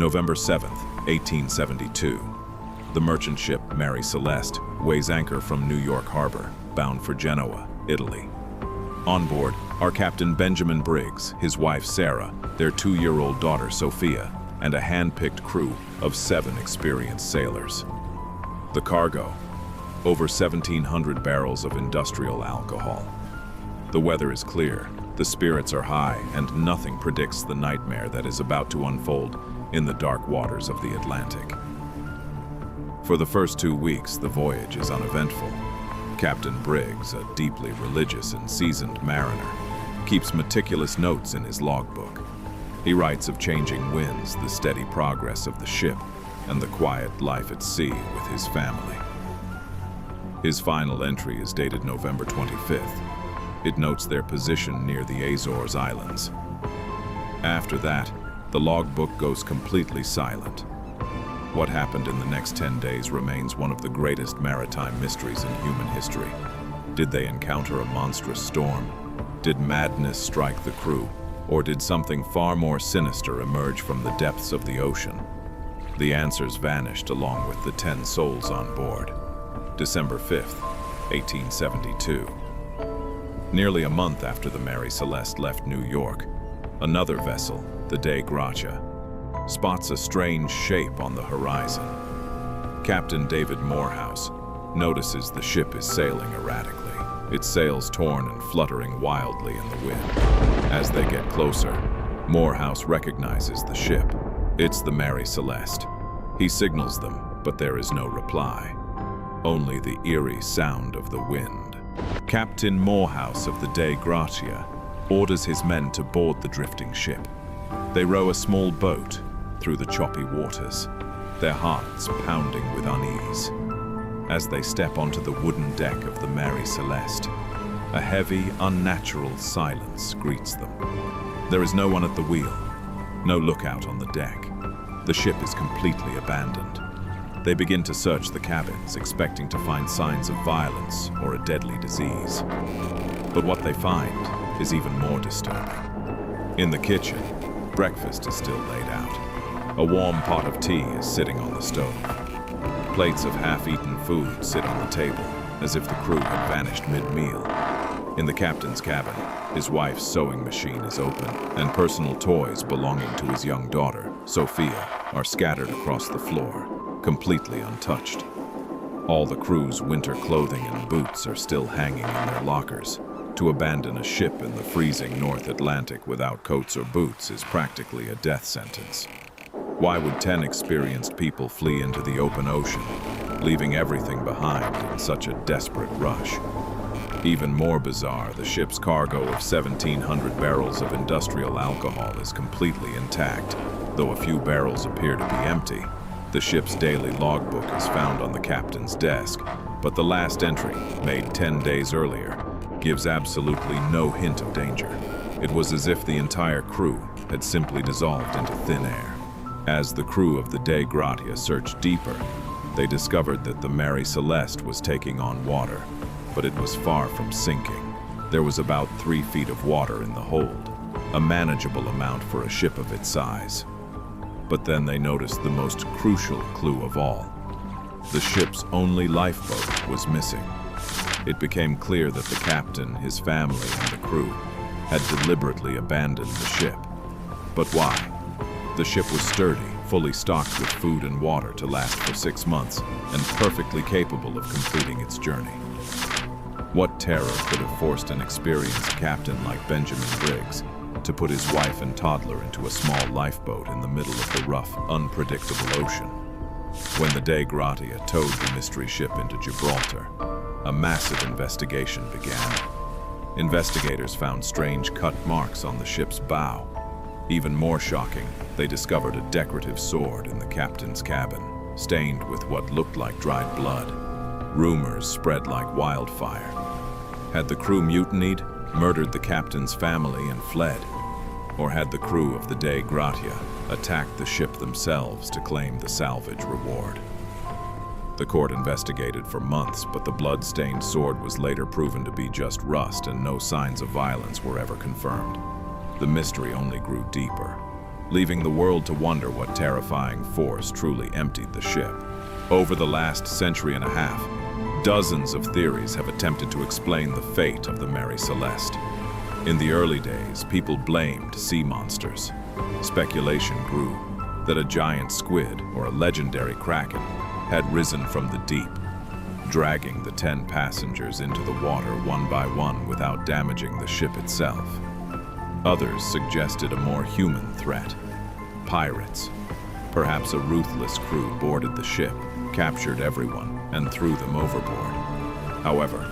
November 7th, 1872. The merchant ship Mary Celeste weighs anchor from New York Harbor, bound for Genoa, Italy. On board are Captain Benjamin Briggs, his wife Sarah, their 2-year-old daughter Sophia, and a hand-picked crew of 7 experienced sailors. The cargo: over 1,700 barrels of industrial alcohol. The weather is clear, the spirits are high, and nothing predicts the nightmare that is about to unfold in the dark waters of the Atlantic. For the first 2 weeks, the voyage is uneventful. Captain Briggs, a deeply religious and seasoned mariner, keeps meticulous notes in his logbook. He writes of changing winds, the steady progress of the ship, and the quiet life at sea with his family. His final entry is dated November 25th. It notes their position near the Azores Islands. After that, the logbook goes completely silent. What happened in the next 10 days remains one of the greatest maritime mysteries in human history. Did they encounter a monstrous storm? Did madness strike the crew? Or did something far more sinister emerge from the depths of the ocean? The answers vanished along with the 10 souls on board. December 5th, 1872. Nearly a month after the Mary Celeste left New York, another vessel, the Dei Gratia, spots a strange shape on the horizon. Captain David Morehouse notices the ship is sailing erratically, its sails torn and fluttering wildly in the wind. As they get closer, Morehouse recognizes the ship. It's the Mary Celeste. He signals them, but there is no reply. Only the eerie sound of the wind. Captain Morehouse of the Dei Gratia orders his men to board the drifting ship. They row a small boat through the choppy waters, their hearts pounding with unease. As they step onto the wooden deck of the Mary Celeste, a heavy, unnatural silence greets them. There is no one at the wheel, no lookout on the deck. The ship is completely abandoned. They begin to search the cabins, expecting to find signs of violence or a deadly disease. But what they find is even more disturbing. In the kitchen, breakfast is still laid out. A warm pot of tea is sitting on the stove. Plates of half-eaten food sit on the table, as if the crew had vanished mid-meal. In the captain's cabin, his wife's sewing machine is open, and personal toys belonging to his young daughter, Sophia, are scattered across the floor, completely untouched. All the crew's winter clothing and boots are still hanging in their lockers. To abandon a ship in the freezing North Atlantic without coats or boots is practically a death sentence. Why would 10 experienced people flee into the open ocean, leaving everything behind in such a desperate rush? Even more bizarre, the ship's cargo of 1,700 barrels of industrial alcohol is completely intact. Though a few barrels appear to be empty, the ship's daily logbook is found on the captain's desk, but the last entry, made 10 days earlier, gives absolutely no hint of danger. It was as if the entire crew had simply dissolved into thin air. As the crew of the Dei Gratia searched deeper, they discovered that the Mary Celeste was taking on water, but it was far from sinking. There was about 3 feet of water in the hold, a manageable amount for a ship of its size. But then they noticed the most crucial clue of all. The ship's only lifeboat was missing. It became clear that the captain, his family, and the crew had deliberately abandoned the ship. But why? The ship was sturdy, fully stocked with food and water to last for 6 months, and perfectly capable of completing its journey. What terror could have forced an experienced captain like Benjamin Briggs to put his wife and toddler into a small lifeboat in the middle of the rough, unpredictable ocean? When the Dei Gratia towed the mystery ship into Gibraltar, a massive investigation began. Investigators found strange cut marks on the ship's bow. Even more shocking, they discovered a decorative sword in the captain's cabin, stained with what looked like dried blood. Rumors spread like wildfire. Had the crew mutinied, murdered the captain's family, and fled? Or had the crew of the Dei Gratia attacked the ship themselves to claim the salvage reward? The court investigated for months, but the blood-stained sword was later proven to be just rust, and no signs of violence were ever confirmed. The mystery only grew deeper. leaving the world to wonder what terrifying force truly emptied the ship. Over the last century and a half, dozens of theories have attempted to explain the fate of the Mary Celeste. In the early days, people blamed sea monsters. Speculation grew that a giant squid or a legendary kraken had risen from the deep, dragging the 10 passengers into the water one by one without damaging the ship itself. Others suggested a more human threat. Pirates. Perhaps a ruthless crew boarded the ship, captured everyone, and threw them overboard. However,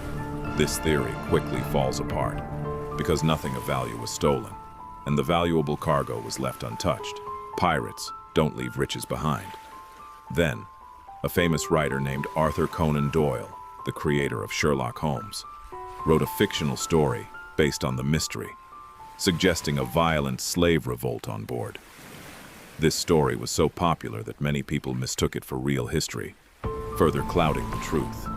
this theory quickly falls apart because nothing of value was stolen, and the valuable cargo was left untouched. Pirates don't leave riches behind. Then, a famous writer named Arthur Conan Doyle, the creator of Sherlock Holmes, wrote a fictional story based on the mystery, suggesting a violent slave revolt on board. This story was so popular that many people mistook it for real history, further clouding the truth.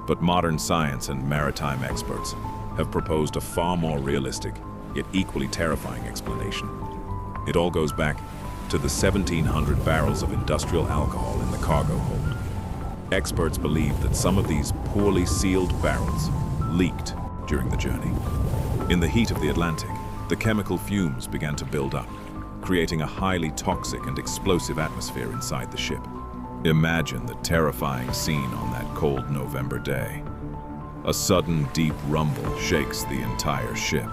But modern science and maritime experts have proposed a far more realistic, yet equally terrifying explanation. It all goes back to the 1,700 barrels of industrial alcohol in the cargo hold. Experts believe that some of these poorly sealed barrels leaked during the journey. In the heat of the Atlantic, the chemical fumes began to build up, creating a highly toxic and explosive atmosphere inside the ship. Imagine the terrifying scene on that cold November day. A sudden deep rumble shakes the entire ship.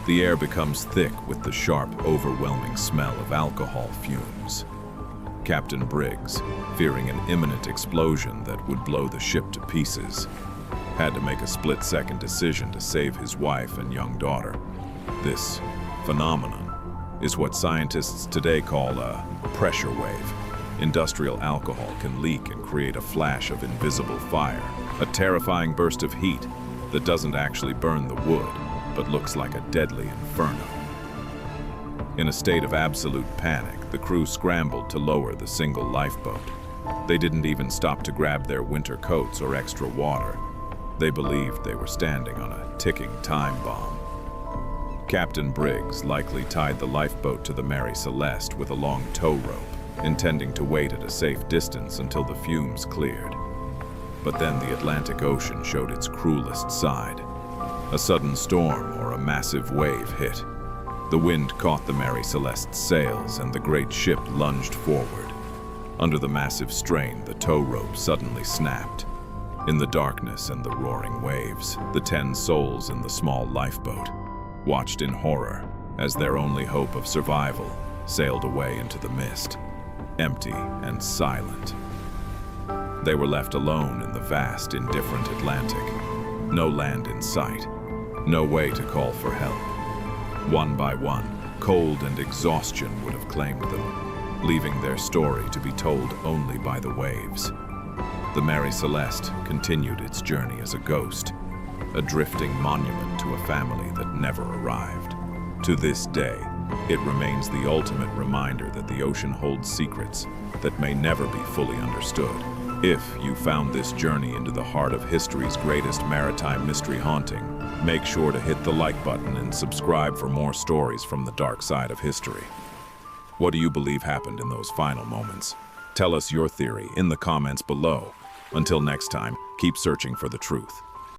The air becomes thick with the sharp, overwhelming smell of alcohol fumes. Captain Briggs, fearing an imminent explosion that would blow the ship to pieces, had to make a split-second decision to save his wife and young daughter. This phenomenon is what scientists today call a pressure wave. Industrial alcohol can leak and create a flash of invisible fire, a terrifying burst of heat that doesn't actually burn the wood, but looks like a deadly inferno. In a state of absolute panic, the crew scrambled to lower the single lifeboat. They didn't even stop to grab their winter coats or extra water. They believed they were standing on a ticking time bomb. Captain Briggs likely tied the lifeboat to the Mary Celeste with a long tow rope, intending to wait at a safe distance until the fumes cleared. But then the Atlantic Ocean showed its cruelest side. A sudden storm or a massive wave hit. The wind caught the Mary Celeste's sails and the great ship lunged forward. Under the massive strain, the tow rope suddenly snapped. In the darkness and the roaring waves, the 10 souls in the small lifeboat watched in horror as their only hope of survival sailed away into the mist, empty and silent. They were left alone in the vast, indifferent Atlantic. No land in sight, no way to call for help. One by one, cold and exhaustion would have claimed them, leaving their story to be told only by the waves. The Mary Celeste continued its journey as a ghost, a drifting monument to a family that never arrived. To this day, it remains the ultimate reminder that the ocean holds secrets that may never be fully understood. If you found this journey into the heart of history's greatest maritime mystery haunting, make sure to hit the like button and subscribe for more stories from the dark side of history. What do you believe happened in those final moments? Tell us your theory in the comments below. Until next time, keep searching for the truth.